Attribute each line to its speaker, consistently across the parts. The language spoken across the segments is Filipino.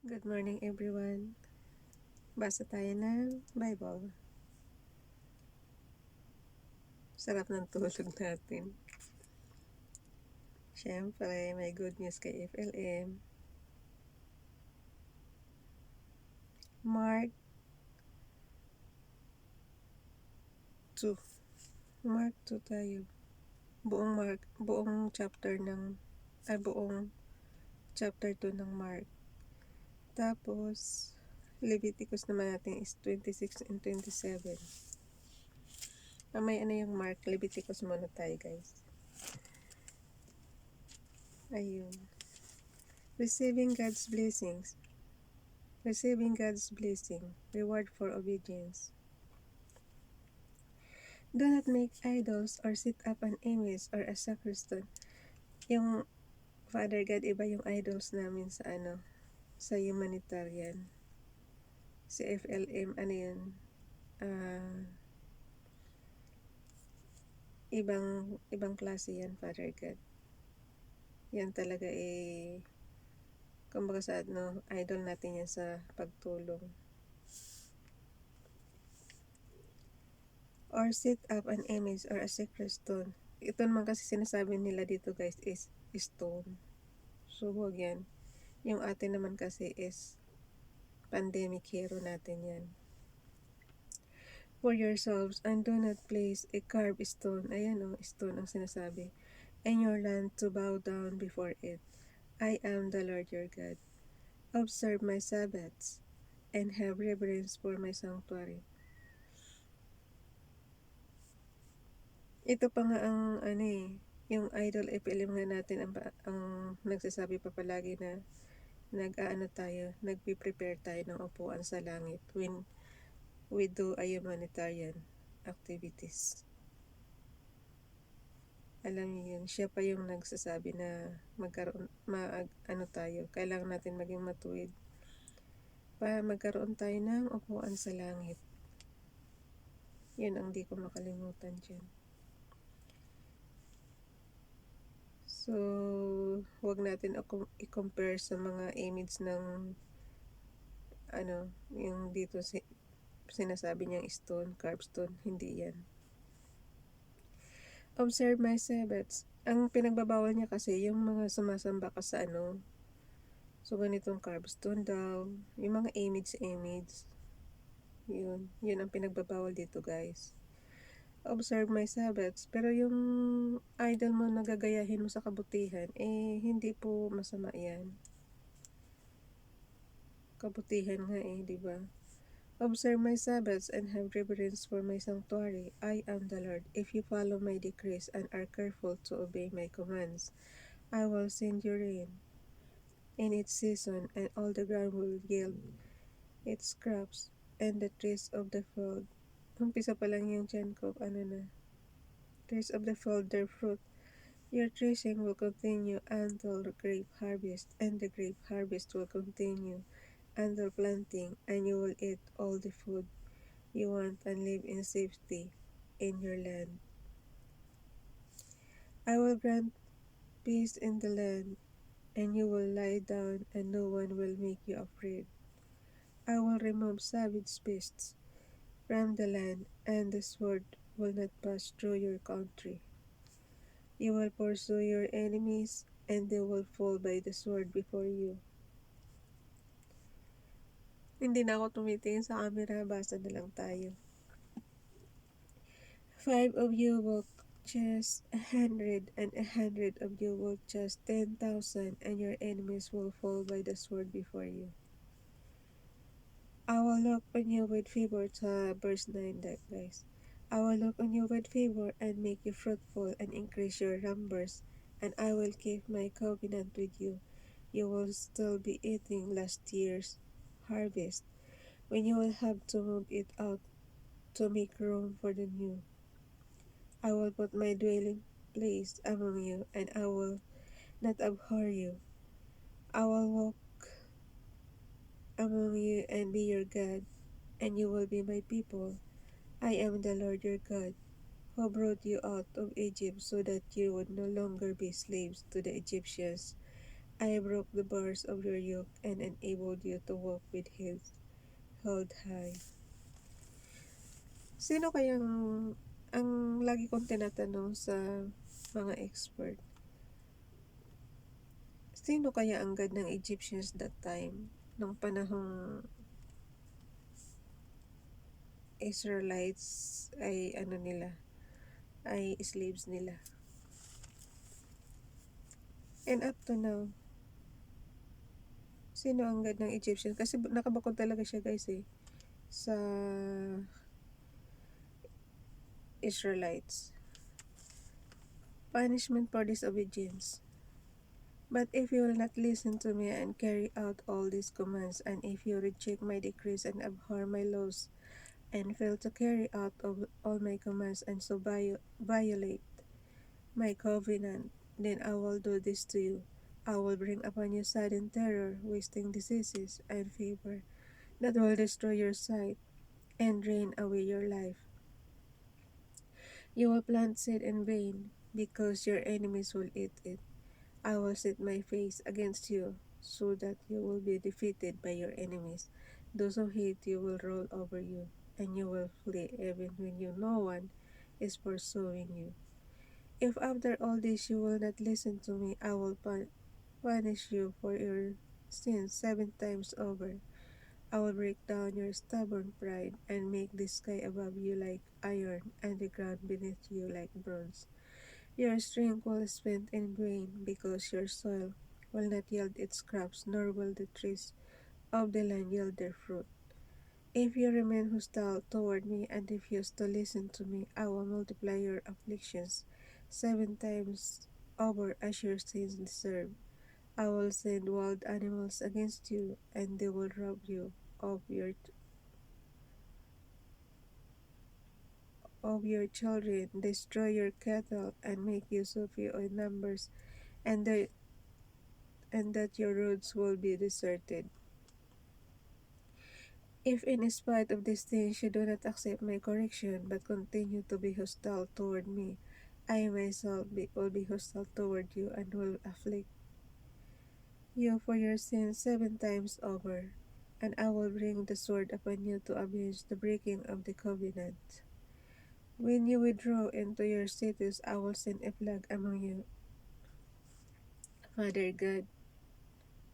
Speaker 1: Good morning everyone. Basa tayo ng Bible. Sarap ng tulog natin. Siyempre, may good news kay FLM. Mark 2. Mark 2 tayo. Buong chapter 2 ng Mark. Tapos, Leviticus naman natin is 26 and 27. Mamaya na yung Mark, Leviticus muna tayo guys. Ayun. Receiving God's blessings. Receiving God's blessing. Reward for obedience. Do not make idols or set up an image or a sacristan. Yung Father God, iba yung idols namin sa humanitarian. Si FLM, yun, ibang klase yan, Father God. Yan talaga kumbaga sa idol natin yan sa pagtulong. Or set up an image or a sacred stone. Ito naman kasi sinasabi nila dito guys is stone. So huwag yan. Yung atin naman kasi is pandemic hero natin yan. For yourselves, and do not place a carved stone, stone ang sinasabi, in your land to bow down before it. I am the Lord your God. Observe my Sabbaths, and have reverence for my sanctuary. Ito pa nga ang yung idol FLM nga natin ang nagsasabi pa palagi na nagpe-prepare tayo ng upuan sa langit when we do a humanitarian activities. Alam niyo yun, siya pa yung nagsasabi na kailangan natin maging matuwid para magkaroon tayo ng upuan sa langit. Yun ang di ko makalimutan dyan. So, huwag natin i-compare sa mga image ng yung dito sinasabi niyang stone, carved stone, hindi yan. Observe my Sabbaths. Ang pinagbabawal niya kasi yung mga sumasamba ka sa so ganitong carved stone daw, yung mga image, yun ang pinagbabawal dito guys. Observe my Sabbaths, pero yung idol mo nagagayahin mo sa kabutihan, hindi po masama yan. Kabutihan nga di ba? Observe my Sabbaths and have reverence for my sanctuary. I am the Lord. If you follow my decrees and are careful to obey my commands, I will send you rain in its season, and all the ground will yield its crops, and the trees of the field. Umpisa pa lang yung tiyan ko, trees of the field their fruit. Your threshing will continue until the grape harvest, and the grape harvest will continue until planting, and you will eat all the food you want and live in safety in your land. I will grant peace in the land, and you will lie down, and no one will make you afraid. I will remove savage beasts from the land, and the sword will not pass through your country. You will pursue your enemies, and they will fall by the sword before you. Hindi na ako tumitingin sa camera, basa na lang tayo. 5 of you will chase 100, and 100 of you will chase 10,000, and your enemies will fall by the sword before you. I will look on you with favor, sa verse 9 guys. I will look on you with favor and make you fruitful and increase your numbers, and I will keep my covenant with you. You will still be eating last year's harvest, when you will have to move it out to make room for the new. I will put my dwelling place among you, and I will not abhor you. I will walk among you and be your God, and you will be my people. I am the Lord your God, who brought you out of Egypt so that you would no longer be slaves to the Egyptians. I broke the bars of your yoke and enabled you to walk with heads held high. Sino kayang, ang lagi kong tinatanong sa mga expert, sino kaya ang god ng Egyptians that time, nung panahong Israelites ay ano nila, ay slaves nila. And up to now, sino ang god ng Egyptians? Kasi nakabakod talaga siya guys sa Israelites. Punishment for disobedience. But if you will not listen to me and carry out all these commands, and if you reject my decrees and abhor my laws, and fail to carry out all my commands and so violate my covenant, then I will do this to you. I will bring upon you sudden terror, wasting diseases, and fever that will destroy your sight and drain away your life. You will plant seed in vain, because your enemies will eat it. I will set my face against you, so that you will be defeated by your enemies. Those who hate you will roll over you, and you will flee even when no one is pursuing you. If after all this you will not listen to me, I will punish you for your sins 7 times over. I will break down your stubborn pride and make the sky above you like iron and the ground beneath you like bronze. Your strength will spent in vain, because your soil will not yield its crops, nor will the trees of the land yield their fruit. If you remain hostile toward me and refuse to listen to me, I will multiply your afflictions 7 times over as your sins deserve. I will send wild animals against you, and they will rob you of your children, destroy your cattle, and make use of you in numbers, and that your roads will be deserted. If in spite of these things you do not accept my correction, but continue to be hostile toward me, I myself will be hostile toward you and will afflict you for your sins 7 times over, and I will bring the sword upon you to avenge the breaking of the covenant. When you withdraw into your cities, I will send a plague among you. Father God,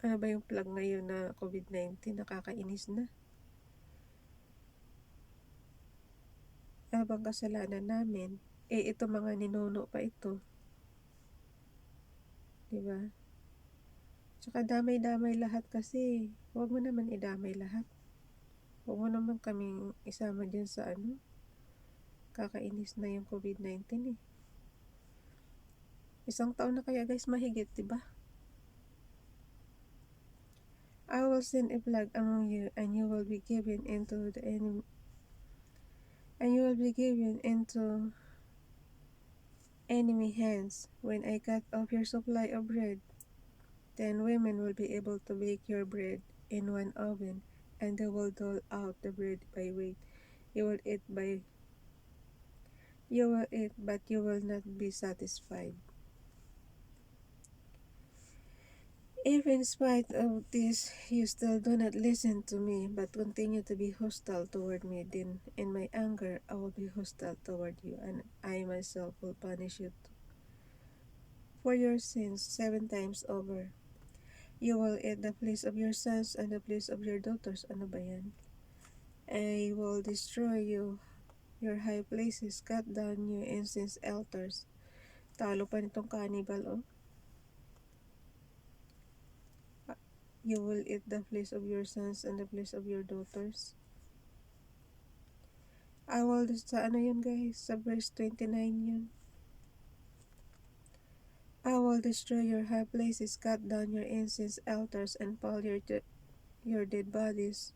Speaker 1: ano ba yung plague ngayon na COVID-19? Nakakainis na. Ano bang kasalanan namin? Ito mga ninuno pa ito. Diba? Tsaka damay-damay lahat kasi. Huwag mo naman idamay lahat. Huwag mo naman kaming isama dyan sa kakainis na yung COVID-19 eh. 1 taon na kaya guys mahigit, diba? I will send a plague among you, and you will be given into the enemy, and you will be given into enemy hands. When I cut off your supply of bread, then women will be able to bake your bread in one oven, and they will dole out the bread by weight. You will eat, but you will not be satisfied. If in spite of this you still do not listen to me, but continue to be hostile toward me, then in my anger I will be hostile toward you, and I myself will punish you for your sins 7 times over. You will eat the fleece of your sons and the fleece of your daughters. Ano ba yan? I will destroy you, your high places, cut down your incense altars. Talo pa nitong cannibal, oh. You will eat the fleece of your sons and the fleece of your daughters. I will, sa ano yun guys? Sa verse 29 yun. I will destroy your high places, cut down your incense altars, and pile your dead bodies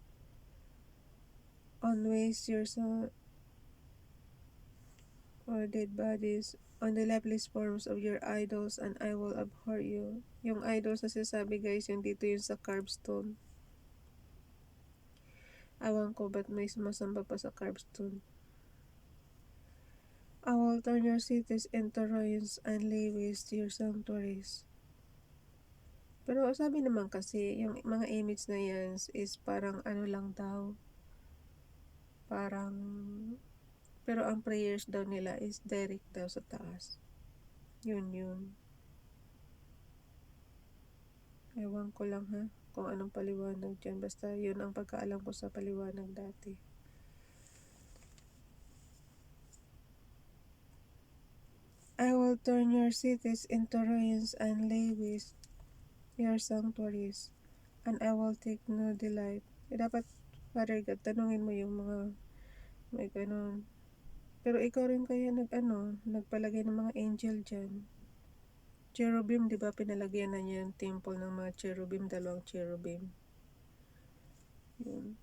Speaker 1: on waste your son or dead bodies on the lifeless forms of your idols, and I will abhor you. Yung idols na sinasabi guys, yung dito yung sa carved stone. Awan ko ba't may sumasamba pa sa carved stone. I will turn your cities into ruins and lay waste your sanctuaries. Pero sabi naman kasi, yung mga image na yan is parang ano lang daw, parang, pero ang prayers daw nila is direct daw sa taas. Yun. Ewan ko lang ha, kung anong paliwanag dyan. Basta yun ang pagkaalam ko sa paliwanag dati. I will turn your cities into ruins and lay waste your sanctuaries, and I will take no delight. Dapat, Father God, tanungin mo yung mga may ganun. Pero ikaw rin kaya nagpalagay ng mga angel dyan. Cherubim, di ba pinalagyan na niya yung temple ng mga cherubim, 2 cherubim. Yun.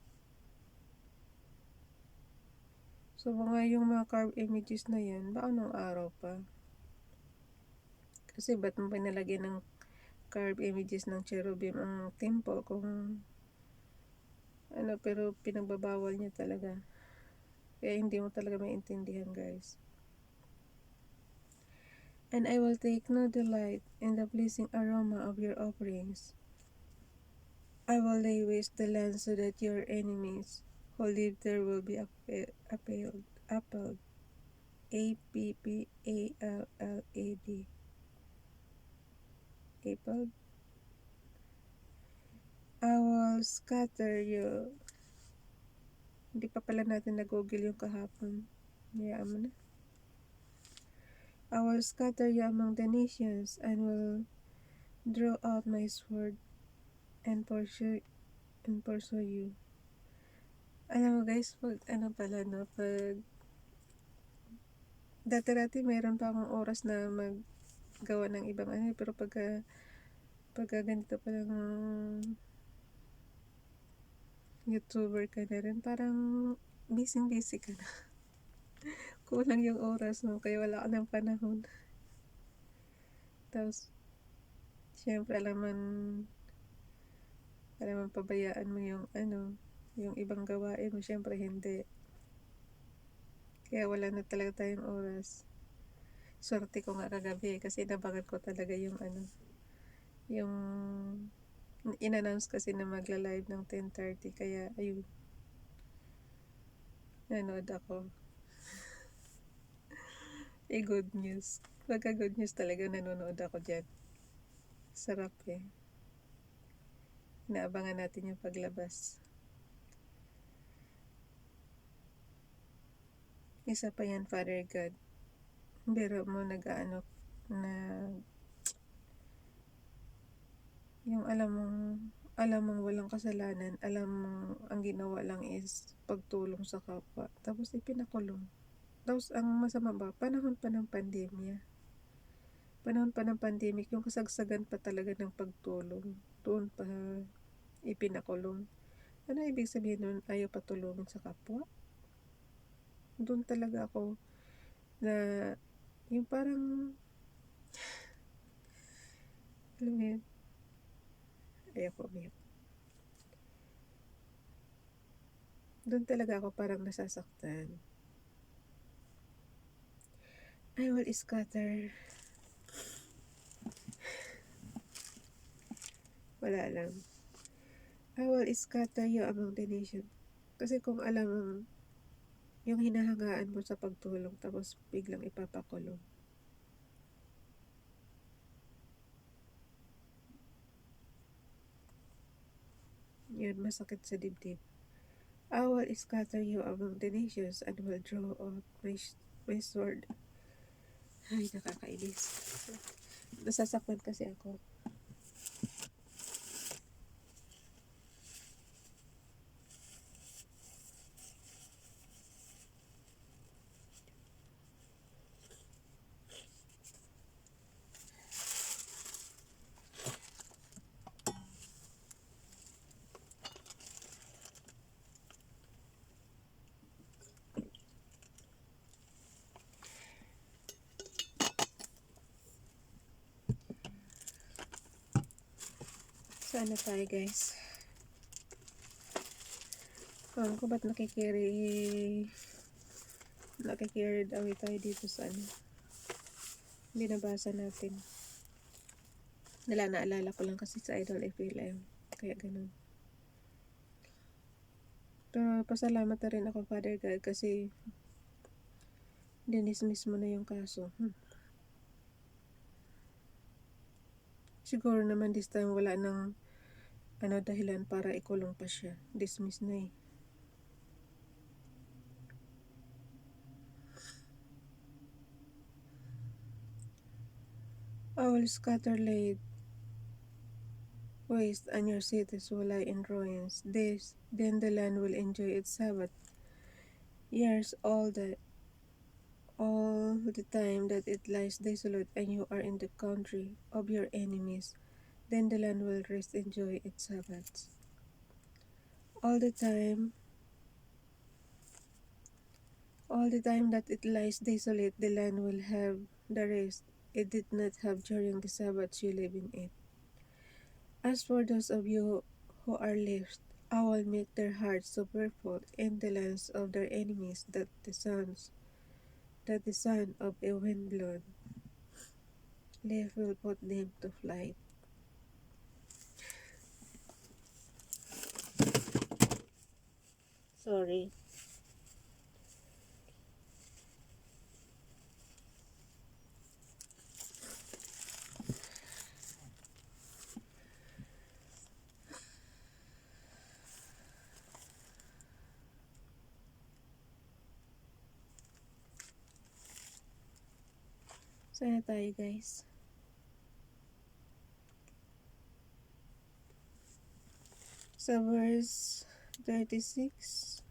Speaker 1: So, yung mga carved images na yan, baka nung araw pa. Kasi ba't mo pinalagyan ng carved images ng cherubim ang temple kung pero pinagbabawal niya talaga. Kaya hindi mo talaga maintindihan, guys. And I will take no delight in the pleasing aroma of your offerings. I will lay waste the land so that your enemies who live there will be appalled. Appalled. Appalled. Appalled. I will scatter you. Hindi pa pala natin na-google yung kahapon. Hayaan mo na. I will scatter you among the nations and will draw out my sword and pursue you. Alam mo guys, pag dati mayroon pa akong oras na maggawa ng ibang pero pagka ganito palang YouTuber ka na rin, parang busy ka na. Kulang yung oras mo, kaya wala ka ng panahon. Tapos, syempre, alaman pabayaan mo yung yung ibang gawain mo, syempre hindi. Kaya wala na talaga tayong oras. Swerte ko nga kagabi kasi nabangan ko talaga yung yung in-announce kasi na magla-live ng 10:30, kaya ayun, nanood ako. Good news. Pagka good news talaga nanonood ako dyan. Sarap eh. Inaabangan natin yung paglabas. Isa pa yan, Father God. Biro mo na yung alam mong walang kasalanan, alam mong ang ginawa lang is pagtulong sa kapwa, tapos ipinakulong. Tapos ang masama ba, panahon pa ng pandemic, yung kasagsagan pa talaga ng pagtulong, doon pa ipinakulong. Ano ibig sabihin nun? Ayaw patulungin sa kapwa? Doon talaga ako na yung parang alam mo yun, ayaw ko umiyak. Doon talaga ako parang nasasaktan. I will scatter. Wala lang. I will scatter you among the nation. Kasi kung alam mong yung hinahangaan mo sa pagtulong tapos biglang ipapakulong. Yun, masakit sa dibdib. I will scatter you among the nations and will draw out my sword. Ay, nakakainis. Nasasaktan kasi ako. Saan na tayo guys? Kung ko ba't nakicarried away tayo dito sa binabasa natin. Naalala ko lang kasi sa Idol FLM. Kaya ganun. Pero pasalamat na rin ako, Father God, kasi dinismiss mo na yung kaso. Siguro naman this time wala nang dahilan para ikulong pa siya. Dismiss na eh. I will scatter laid waste, and your cities will lie in ruins. Then the land will enjoy its Sabbath years all the time that it lies desolate and you are in the country of your enemies. Then the land will rest and enjoy its Sabbaths. All the time that it lies desolate, the land will have the rest it did not have during the Sabbaths you live in it. As for those of you who are left, I will make their hearts so fearful in the lands of their enemies that the son of a windblown leaf will put them to flight. Sorry. Sana tayo guys. Sa verse 36,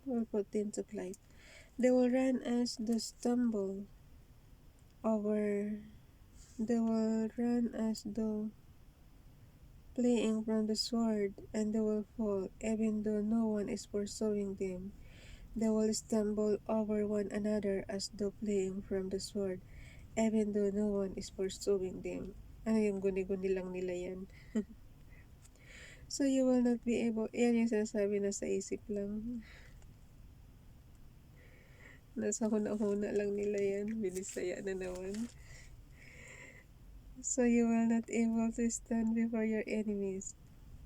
Speaker 1: we'll put them to flight. They will run as they stumble over. They will run as though fleeing from the sword, and they will fall, even though no one is pursuing them. They will stumble over one another as though fleeing from the sword, even though no one is pursuing them. Ano yung guni-guni lang nila yan? So you will not be able, yan yung sinasabi na sa isip lang. Nasa huna-huna lang nila yan, binisaya na naman. So you will not able to stand before your enemies.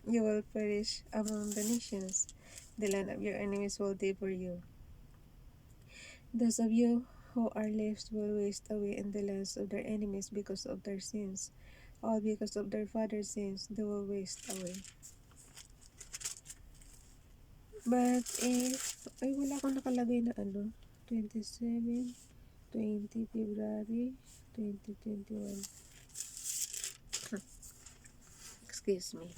Speaker 1: You will perish among the nations. The land of your enemies will devour you. Those of you who are left will waste away in the lands of their enemies because of their sins. All because of their father's sins, they will waste away. But if, ay wala akong nakalagay na 27, 20 February, 2021. Excuse me.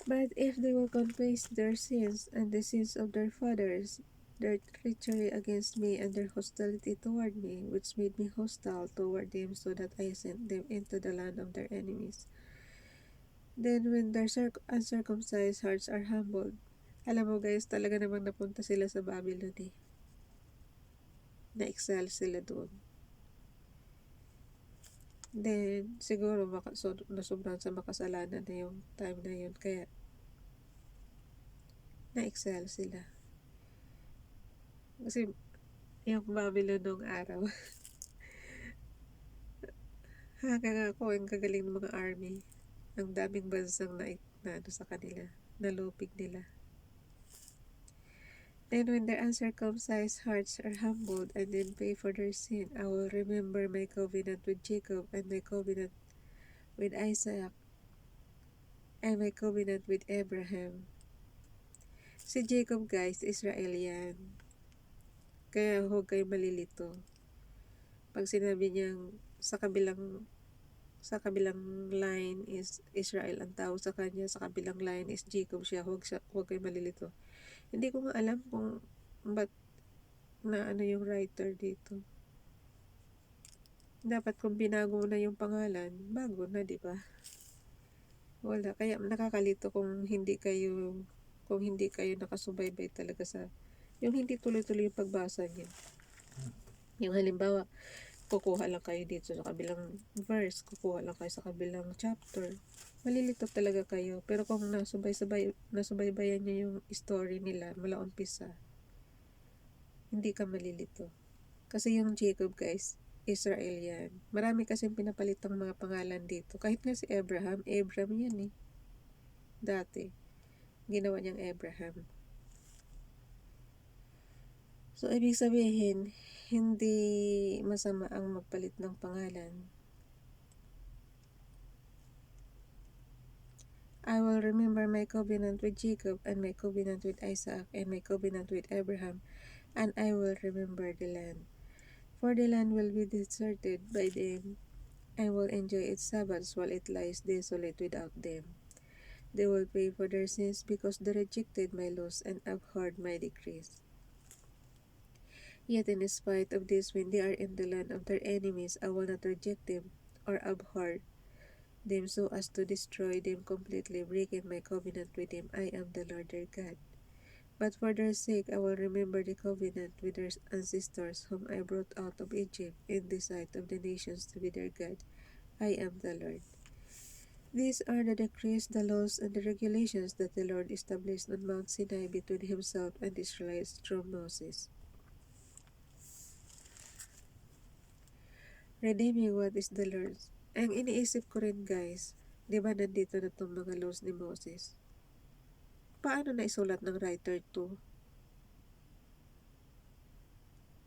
Speaker 1: But if they will confess their sins and the sins of their fathers, their treachery against me and their hostility toward me, which made me hostile toward them so that I sent them into the land of their enemies. Then when their uncircumcised hearts are humbled, alam mo guys, talaga namang napunta sila sa Babylon eh. Na-exile sila doon. Then, siguro nasobrang sa makasalanan na yung time na yun, kaya na-exile sila. Kasi yung Babylon nung araw, hanggang ako ang kagaling ng mga army. Ang daming bansang na sa kanila, nalupig nila. Then when their uncircumcised hearts are humbled and then pay for their sin, I will remember my covenant with Jacob and my covenant with Isaac and my covenant with Abraham. Si Jacob guys, Israel yan. Kaya huwag kayo malilito. Pag sinabi niyang sa kabilang line is Israel ang tawag sa kanya, sa kabilang line is Jacob siya, huwag kayo malilito. Hindi ko nga alam kung ba't na yung writer dito. Dapat kung binago na yung pangalan, bago na, di ba? Wala, kaya nakakalito kung hindi kayo nakasubaybay talaga sa yung hindi tuloy-tuloy yung pagbasa niya. Yung halimbawa, kukuha lang kayo dito sa kabilang verse, kukuha lang kayo sa kabilang chapter, malilito talaga kayo. Pero kung nasubaybayan nyo yung story nila mula umpisa, hindi ka malilito. Kasi yung Jacob guys, Israel yan. Marami kasing pinapalitang mga pangalan dito. Kahit nga si Abraham, Abram yan eh. Dati, ginawa niyang Abraham. So, ibig sabihin, hindi masama ang magpalit ng pangalan. I will remember my covenant with Jacob and my covenant with Isaac and my covenant with Abraham, and I will remember the land. For the land will be deserted by them. I will enjoy its Sabbaths while it lies desolate without them. They will pay for their sins because they rejected my laws and abhorred my decrees. Yet in spite of this, when they are in the land of their enemies, I will not reject them or abhor them so as to destroy them completely, breaking my covenant with them. I am the Lord their God. But for their sake I will remember the covenant with their ancestors whom I brought out of Egypt in the sight of the nations to be their God. I am the Lord. These are the decrees, the laws, and the regulations that the Lord established on Mount Sinai between himself and the Israelites through Moses. Redeeming what is the Lord's. Ang iniisip ko rin guys, di ba nandito na itong mga laws ni Moses? Paano na isulat ng writer to?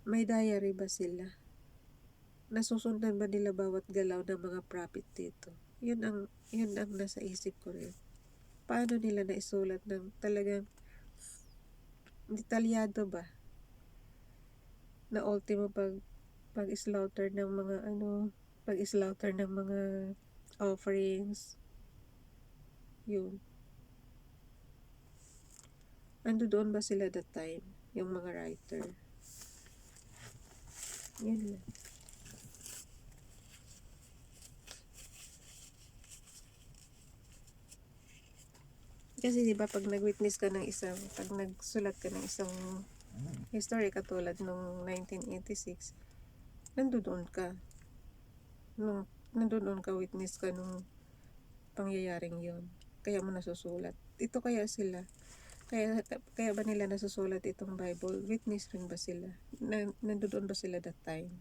Speaker 1: May diary ba sila? Nasusundan ba nila bawat galaw ng mga prophet dito? Yun ang nasa isip ko rin. Paano nila naisulat ng talagang detalyado ba? Na ultimo pag-slaughter ng mga pag-slaughter ng mga offerings. Yun. Ando doon ba sila that time? Yung mga writer. Yun lang. Kasi diba pag nag-witness ka ng pag nagsulat ka ng isang history katulad nung 1986, nandoon ka. Nandoon ka, witness ka nung pangyayaring yon. Kaya mo nasusulat. Ito kaya sila. Kaya ba nila nasusulat itong Bible? Witness rin ba sila? Nandoon ba sila that time?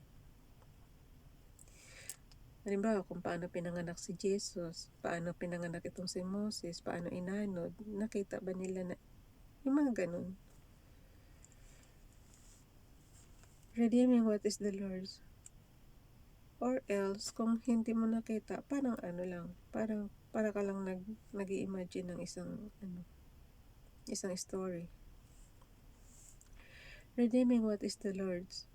Speaker 1: Halimbawa, kung paano pinanganak si Jesus, paano pinanganak itong si Moses, paano inanod, nakita ba nila na yung mga ganun? Redeeming what is the Lord's. Or else, kung hindi mo nakita, parang lang, para ka lang nag-i-imagine ng isang story. Redeeming what is the Lord's.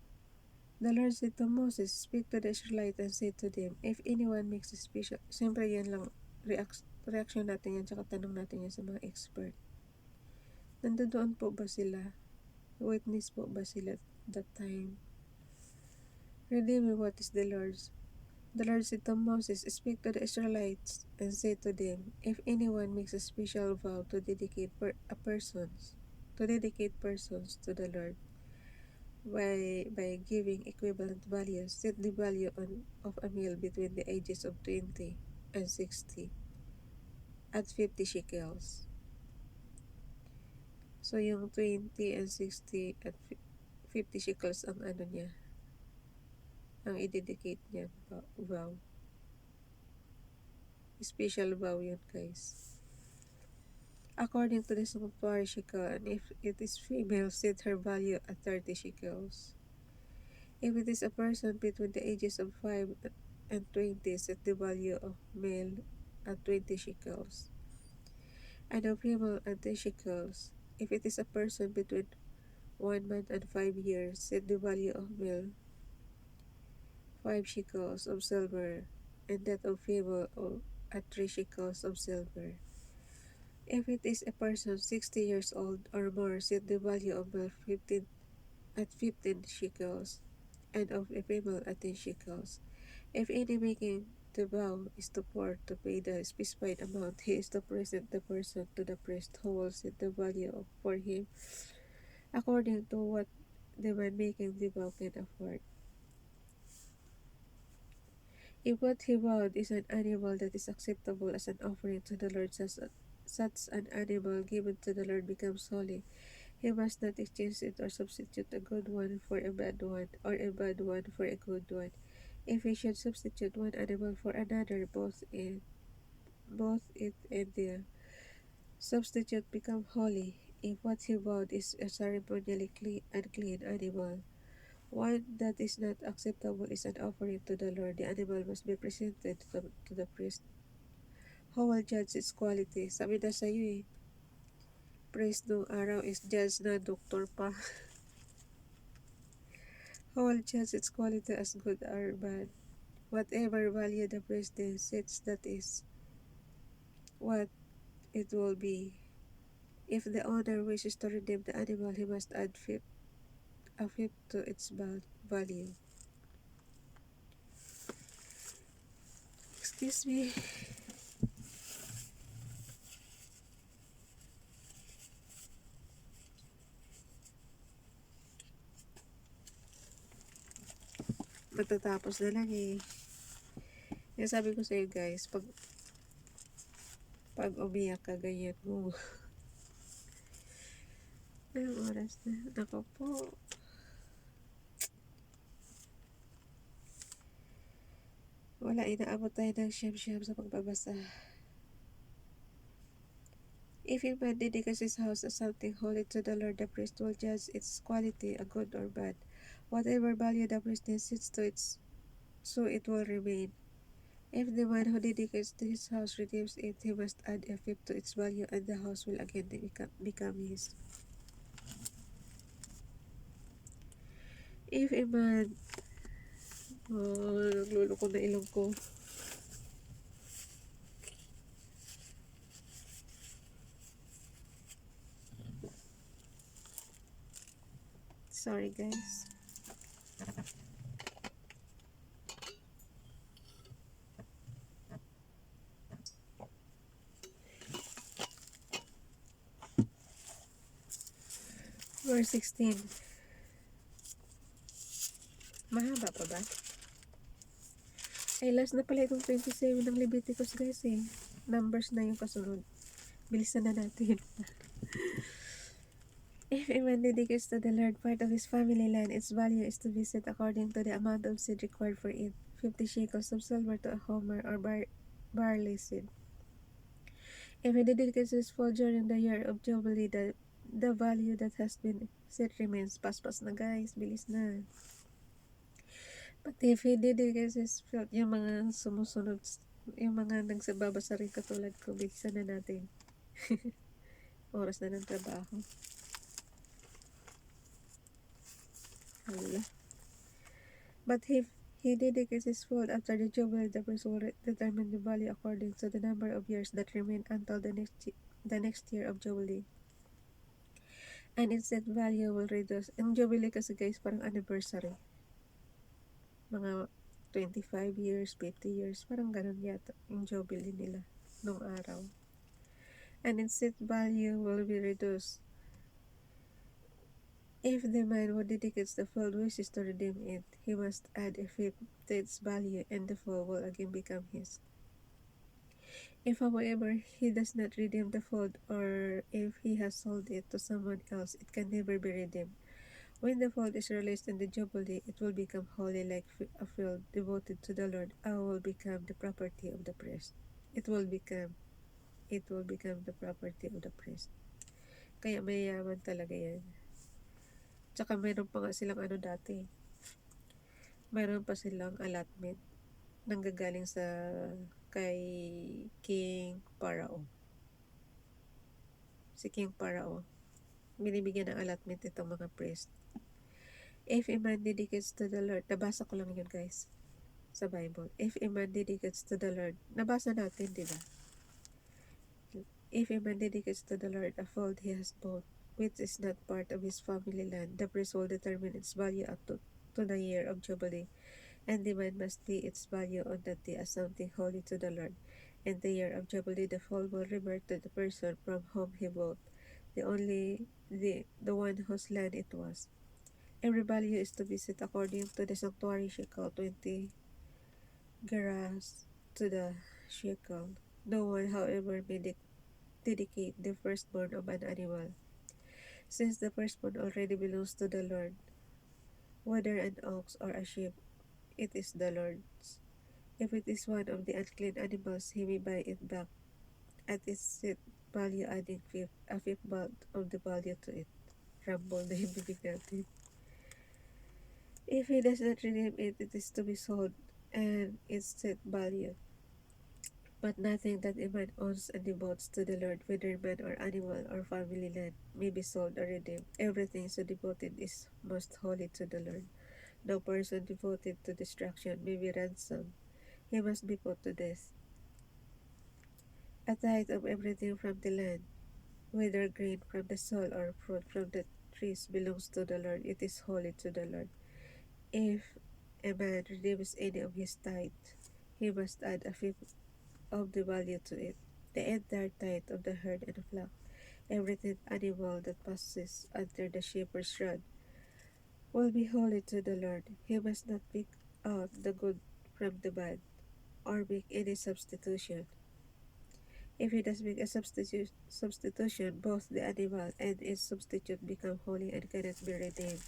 Speaker 1: The Lord said to Moses, speak to the Israelites and say to them, if anyone makes a special, siyempre yan lang, reaction natin yan, tsaka tanong natin yan sa mga expert. Nandoon po ba sila? Witness po ba sila that time? Redeeming what is the Lord's. The Lord said to Moses, speak to the Israelites and say to them, if anyone makes a special vow to dedicate persons to the Lord, by giving equivalent values, set the value of a meal between the ages of 20 and 60 at 50 shekels. So, yung 20 and 60 at 50 shekels ang niya, ang i-dedicate niya, vow. Special vow yun, guys. According to the sanctuary shekel, and if it is female, set her value at 30 shekels. If it is a person between the ages of 5 and 20, set the value of male at 20 shekels, and of female at 10 shekels. If it is a person between 1 month and 5 years, set the value of male 5 shekels of silver, and that of female at 3 shekels of silver. If it is a person 60 years old or more, set the value of male 15 shekels, and of a female at 10 shekels. If any making the vow is too poor to pay the specified amount, he is to present the person to the priest, who will set the value for him according to what the man making the vow can afford. If what he vowed is an animal that is acceptable as an offering to the Lord, such an animal given to the Lord becomes holy. He must not exchange it or substitute a good one for a bad one, or a bad one for a good one. If he should substitute one animal for another, both it and the substitute become holy. If what he vowed is a ceremonially unclean animal, one that is not acceptable is an offering to the Lord. The animal must be presented to the priest, who will judge its quality. Sabi na sa'yo eh, priest nung araw is judge na doktor pa. Who will judge its quality as good or bad. Whatever value the priest sets, that is what it will be. If the owner wishes to redeem the animal, he must add a fifth to its value. Excuse me. Matatapos na lang eh. Kaya sabi ko sa'yo guys, pag umiyak ka, ganyan mo. Anong oras na? Ako po. Wala, inaabot tayo ng siyam-siyam sa pagbabasa. If a man dedicates his house as something holy to the Lord, the priest will judge its quality, a good or bad. Whatever value the priest sets to it, so it will remain. If the man who dedicates to his house redeems it, he must add a fifth to its value, and the house will again become his. If a man, nagluloko na ilong ko. Sorry guys. Verse 16. Mahaba pa ba? Ay, last na pala itong 27 ng Leviticus guys eh. Numbers na yung kasunod. Bilisan na natin. If a man dedicates to the Lord part of his family land, its value is to be set according to the amount of seed required for it. 50 shekels of silver to a homer or barley seed. If he dedicates his fold during the year of Jubilee, the value that has been set remains. Paspas na guys, bilis na. But if he dedicates his field, yung mga sumusunod, yung mga nagsababasa rin katulad ko, bilisan na natin. Oras na ng trabaho. Hala. But if he dedicates his fold after the Jubilee, the priest will determine the value according to the number of years that remain until the next year of Jubilee. And its net value will reduce. Ang Jubilee kasi guys, parang anniversary. Mga 25 years, 50 years, parang ganun yata yung Jubilee nila nung araw. And its net value will be reduced. If the man who dedicates the fold wishes to redeem it, he must add a fifth to its value, and the fold will again become his. If, however, he does not redeem the fold, or if he has sold it to someone else, it can never be redeemed. When the fold is released in the Jubilee, it will become holy like a field devoted to the Lord, and will become the property of the priest. It will become the property of the priest. Kaya mayayaman talaga yan. Tsaka mayroon pa nga silang dati. Mayroon pa silang allotment nanggagaling sa kay King Parao. Si King Parao, binibigyan ng allotment itong mga priest. If a man dedicates to the Lord, nabasa ko lang yun guys sa Bible. If a man dedicates to the Lord, nabasa natin, di ba? If a man dedicates to the Lord a fold he has bought, which is not part of his family land, the priest will determine its value up to the year of Jubilee, and the man must pay its value on that day as something holy to the Lord. In the year of Jubilee, the fold will revert to the person from whom he bought, the one whose land it was. Every value is to be set according to the sanctuary shekel, 20 gerahs to the shekel. No one, however, may dedicate the firstborn of an animal, since the firstborn already belongs to the Lord, whether an ox or a sheep. it is the Lord's. If it is one of the unclean animals, he may buy it back at its set value, adding a fifth part of the value to it. Rumble na yung bibig natin. If he does not redeem it, it is to be sold and its set value. But nothing that a man owns and devotes to the Lord, whether man or animal or family land, may be sold or redeemed. Everything so devoted is most holy to the Lord. No person devoted to destruction may be ransomed. He must be put to death. A tithe of everything from the land, whether grain from the soil or fruit from the trees, belongs to the Lord. It is holy to the Lord. If a man redeems any of his tithe, he must add a fifth of the value to it. The entire tithe of the herd and flock, every tenth animal that passes under the shepherd's rod, will be holy to the Lord. He must not pick out the good from the bad, or make any substitution. If he does make a substitution, both the animal and its substitute become holy and cannot be redeemed.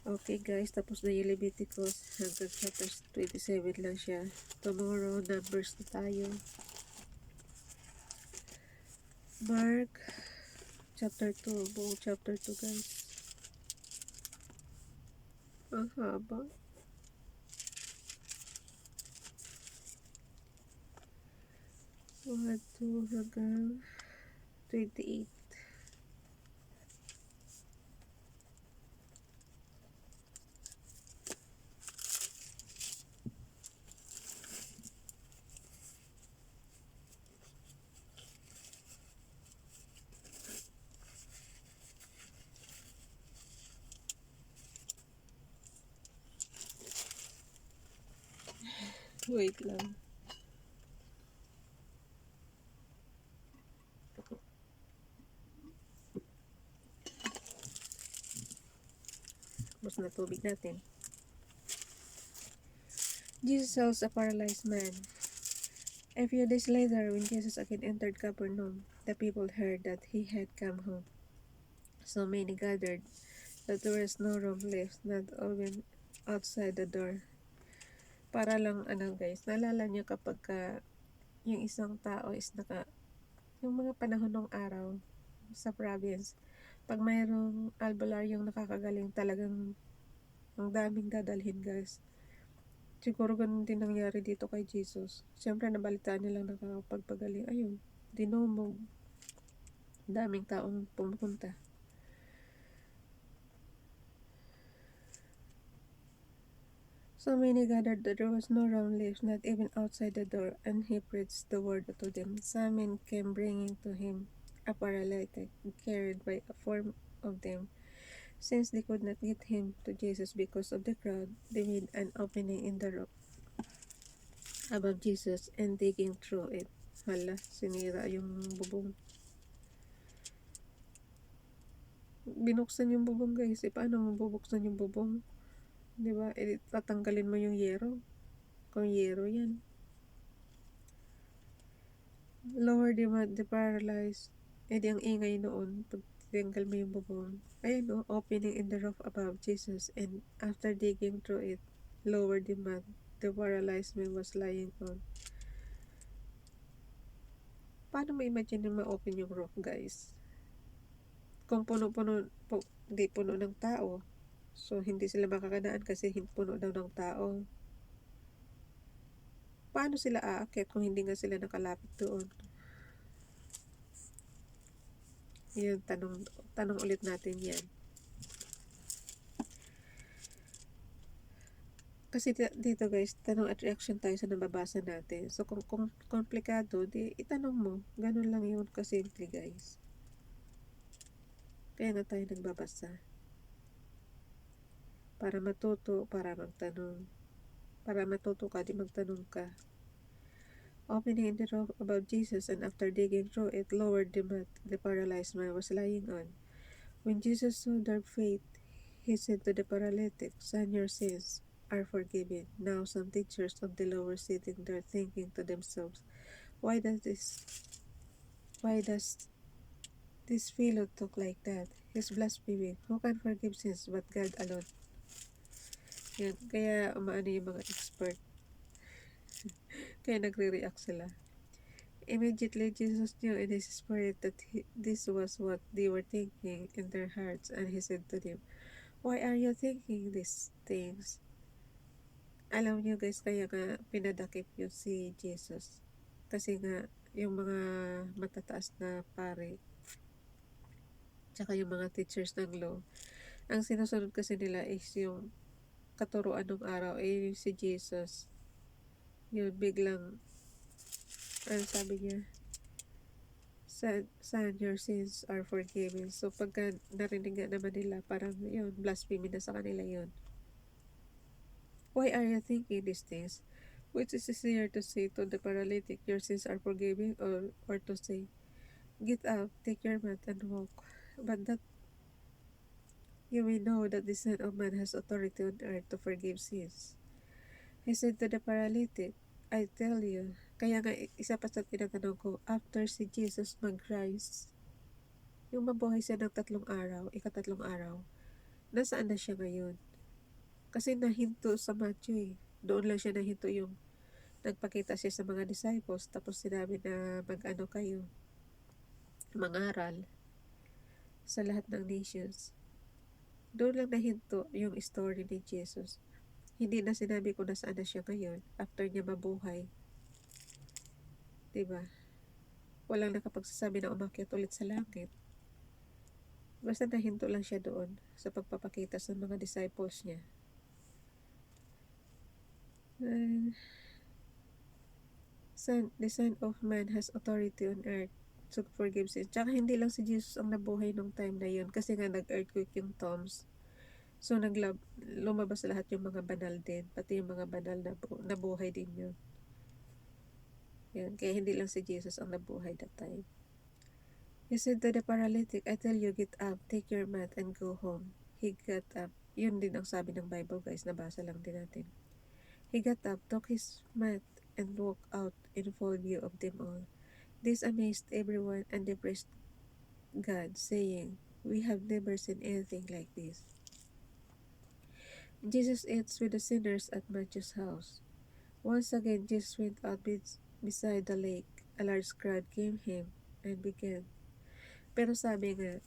Speaker 1: Okay guys, tapos na yung Leviticus. Hanggang chapter 27 lang siya. Tomorrow, numbers na tayo. Mark, chapter 2. Buong chapter 2 guys. Ang haba. 1, 2, hanggang 28. Wait lang. Tapos na tubig natin. Jesus heals a paralyzed man. A few days later, when Jesus again entered Capernaum, the people heard that he had come home. So many gathered that there was no room left, not even outside the door. Para lang guys, naalala niyo kapag yung isang tao is yung mga panahon ng araw sa province, pag mayroong albularyong nakakagaling, talagang ang daming dadalhin guys. Siguro ganun din nangyari dito kay Jesus. Siyempre nabalitaan nilang nakakapagpagaling. Ayun, dinumog. Daming taong pumupunta. So many gathered that there was no room left, not even outside the door, and he preached the word to them. Some men came bringing to him a paralytic, carried by a form of them. Since they could not get him to Jesus because of the crowd, they made an opening in the rock above Jesus and digging through it. Hala, sinira yung bubong. Binuksan yung bubong guys. Paano mo bubuksan yung bubong? Diba? Tatanggalin mo yung yero. Kung yero yan. Lower the paralyzed. Di ang ingay noon. Pag tinanggal mo yung bubong. Ayun o, opening in the roof above Jesus. And after digging through it, lower the mat the paralyzed man was lying on. Paano mo imagine na ma-open yung roof guys? Kung di puno ng tao. So, hindi sila makakadaan kasi puno daw ng tao. Paano sila aakyat kung hindi nga sila nakalapit doon? Yan, tanong ulit natin yan. Kasi dito guys, tanong at reaction tayo sa nababasa natin. So, kung komplikado, di itanong mo. Ganun lang yun kasimple guys. Kaya nga tayo nagbabasa. Para matuto, para magtanong. Para matuto ka, di magtanong ka. Opening in the roof above Jesus, and after digging through it, lowered the mat the paralyzed man was lying on. When Jesus saw their faith, he said to the paralytic, "Son, your sins are forgiven." Now some teachers of the law were sitting there thinking to themselves, Why does this fellow talk like that? He's blaspheming. Who can forgive sins but God alone? Yun, kaya umaano yung mga expert. Kaya nagre-react sila. Immediately, Jesus knew in his spirit that this was what they were thinking in their hearts, and he said to them, "Why are you thinking these things?" Alam niyo guys, kaya nga pinadakip yun si Jesus. Kasi nga, yung mga matataas na pare, tsaka yung mga teachers ng law, ang sinusunod kasi nila is yung katuruan ng araw, yung si Jesus. Yun, biglang, ano sabi niya, Son, your sins are forgiven. So, pagka narinig nga naman nila, parang yun, blasphemy na sa kanila yun. Why are you thinking these things? Which is easier to say to the paralytic, your sins are forgiven, or to say, get up, take your mat, and walk. But that you may know that the Son of Man has authority on earth to forgive sins. He said to the paralytic, I tell you, kaya nga isa pa sa tinatanong ko, after si Jesus mag-rise, yung mabuhay siya ng 3 araw, ika-3 araw, nasaan na siya ngayon? Kasi nahinto sa Matthew eh. Doon lang siya nahinto yung nagpakita siya sa mga disciples, tapos sinabi na mag-ano kayo, mangaral sa lahat ng nations. Doon lang nahinto yung story ni Jesus. Hindi na sinabi ko nasaan na siya ngayon after niya mabuhay. Diba? Walang nakapagsasabi na umakyat ulit sa langit. Basta nahinto lang siya doon sa pagpapakita sa mga disciples niya. The Son of Man has authority on earth to forgive sins. Tsaka hindi lang si Jesus ang nabuhay nung time na yun kasi nga nag-earthquake yung tombs. So lumabas lahat yung mga banal din, pati yung mga banal na nabuhay din yun. Yan, kaya hindi lang si Jesus ang nabuhay that time. He said to the paralytic, I tell you, get up, take your mat, and go home. He got up. Yun din ang sabi ng Bible guys, nabasa lang din natin. He got up, took his mat, and walked out in full view of them all. This amazed everyone, and they praised God, saying, we have never seen anything like this. Jesus eats with the sinners at Matthew's house. Once again, Jesus went out beside the lake. A large crowd came him and began. Pero sabi nga,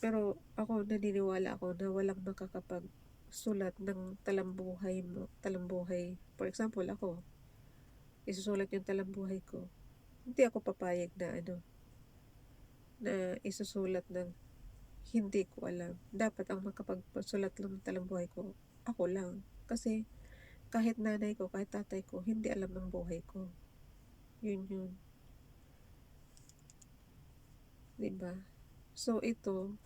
Speaker 1: pero ako naniniwala ako na walang makakapagsulat ng talambuhay. For example, ako, isusulat yung talambuhay ko. Hindi ako papayag na na isusulat ng hindi ko alam. Dapat ang makapagsulat lang ng talambuhay ko, ako lang. Kasi kahit nanay ko, kahit tatay ko, hindi alam ng buhay ko. Yun. Diba? So, ito,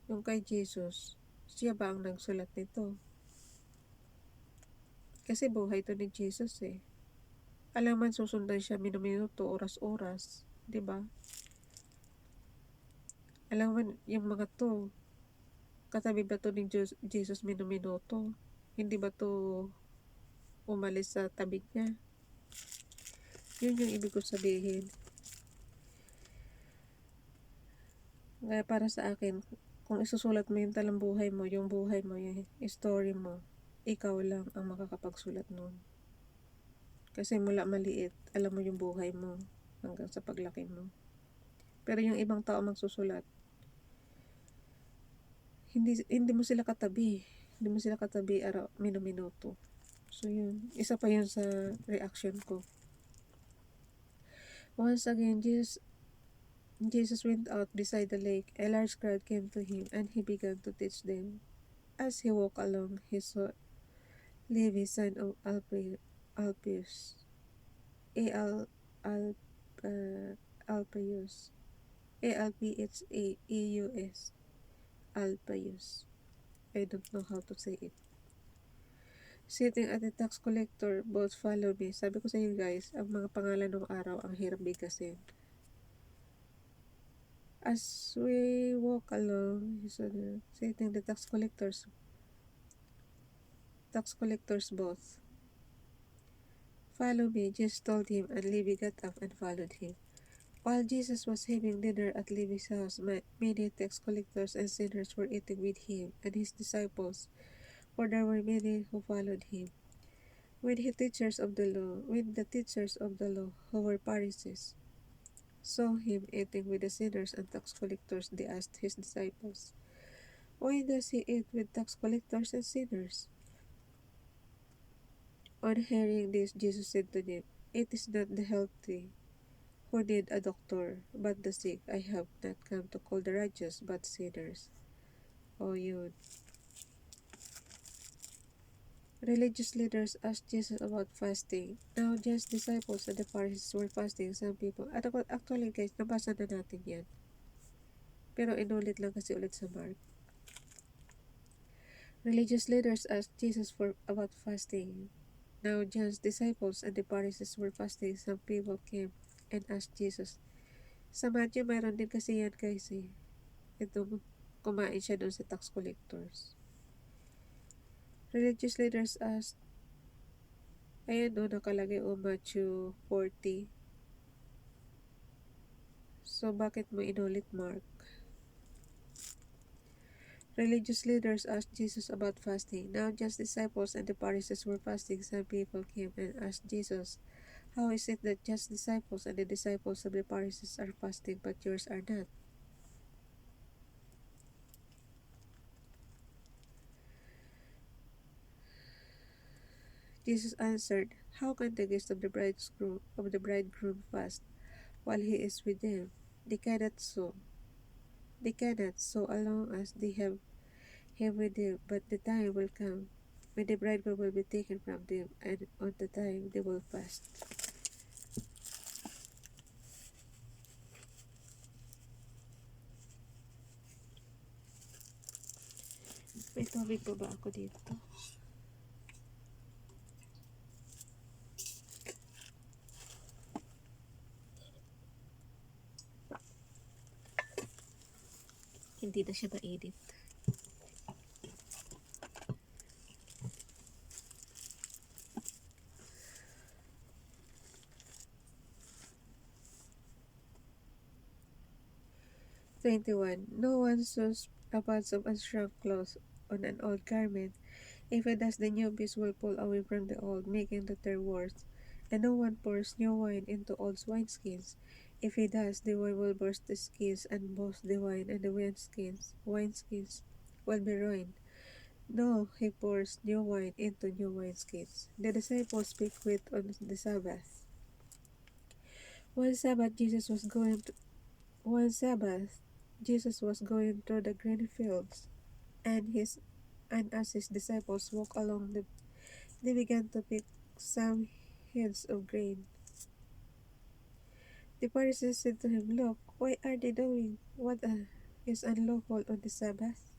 Speaker 1: yung kay Jesus, siya ba ang nagsulat nito? Kasi buhay to ni Jesus eh. Alam man susundan siya minuto, oras-oras. Diba? Alam man yung mga to, katabi ba to ni Jesus minuto? Hindi ba to umalis sa tabi niya? Yun yung ibig ko sabihin. Kaya para sa akin, kung isusulat mo yung talambuhay mo, yung buhay mo, yung story mo, ikaw lang ang makakapagsulat nun. Kasi mula maliit, alam mo yung buhay mo hanggang sa paglaki mo. Pero yung ibang tao magsusulat, hindi mo sila katabi. Hindi mo sila katabi minuto. So yun, isa pa yun sa reaction ko. Once again, Jesus went out beside the lake. A large crowd came to him, and he began to teach them. As he walked along, he saw Levi, son of Alphaeus, Alphaeus, Alphaeus, Alphaeus. I don't know how to say it. Sitting at the tax collector, both follow me. Sabi ko sa inyo guys, ang mga pangalan ng araw ang hirap bigkasin. As we walk along, sitting the tax collectors both. Follow me, Jesus told him, and Levi got up and followed him. While Jesus was having dinner at Levi's house, many tax collectors and sinners were eating with him and his disciples. for there were many who followed him. When the teachers of the law, who were Pharisees, saw him eating with the sinners and tax collectors, they asked his disciples, "Why does he eat with tax collectors and sinners?" On hearing this, Jesus said to them, "It is not the healthy who need a doctor, but the sick. I have not come to call the righteous, but sinners." O yun. Religious leaders asked Jesus about fasting. Now, John's disciples and the Pharisees were fasting. Some people, at actually guys, nabasa na natin yan. Pero inulit lang kasi ulit sa Mark. Religious leaders asked Jesus about fasting. Now, John's disciples and the Pharisees were fasting. Some people came and asked Jesus. Sa Matthew, mayroon din kasi yan guys eh. Ito, kumain siya doon sa tax collectors. Religious leaders asked, ayan o, nakalagay o Matthew 40. So, bakit mo inulit, Mark? Religious leaders asked Jesus about fasting. Now, just disciples and the Pharisees were fasting. Some people came and asked Jesus, "How is it that just disciples and the disciples of the Pharisees are fasting, but yours are not?" Jesus answered, "How can the guests of the bridegroom fast while he is with them? They cannot so. They cannot so long as they have him with them, but the time will come when the bridegroom will be taken from them, and on the time they will fast." May tubig pa ba ako dito? Hindi na siya mainit. No one sews a patch of unshrunk cloth on an old garment. If it does, the new piece will pull away from the old, making the tear worse. And no one pours new wine into old wineskins. If he does, the wine will burst the skins, and both the wine and the wineskins will be ruined. No, he pours new wine into new wineskins. The disciples speak with on the Sabbath. One Sabbath, one Sabbath, Jesus was going through the green fields, and as his disciples walked along, they began to pick some heads of grain. The Pharisees said to him, "Look, why are they doing what is unlawful on the Sabbath?"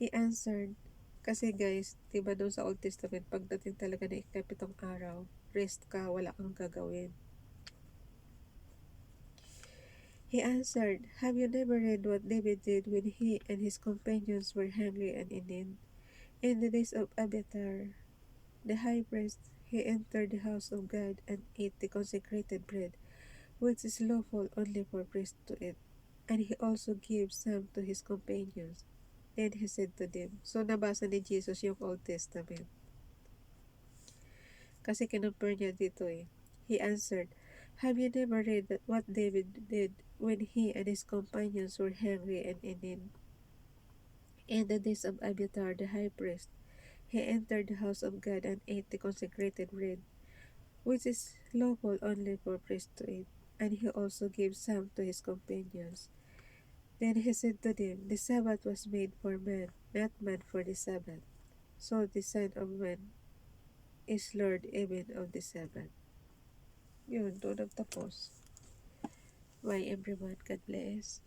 Speaker 1: He answered, kasi guys, diba doon sa Old Testament, pagdating talaga na ikapitong araw, rest ka, wala kang gagawin. He answered, "Have you never read what David did when he and his companions were hungry and in need? In the days of Abiathar, the high priest, he entered the house of God and ate the consecrated bread, which is lawful only for priests to eat. And he also gave some to his companions." Then he said to them, so nabasa ni Jesus yung Old Testament. Kasi kinumpare niya dito eh. He answered, "Have you never read that what David did when he and his companions were hungry and in need? In the days of Abiathar the high priest, he entered the house of God and ate the consecrated bread, which is lawful only for priests to eat. And he also gave some to his companions." Then he said to them, "The Sabbath was made for man, not man for the Sabbath. So the Son of Man is Lord even of the Sabbath." Yun, doon nagtapos. Bye everyone. God bless.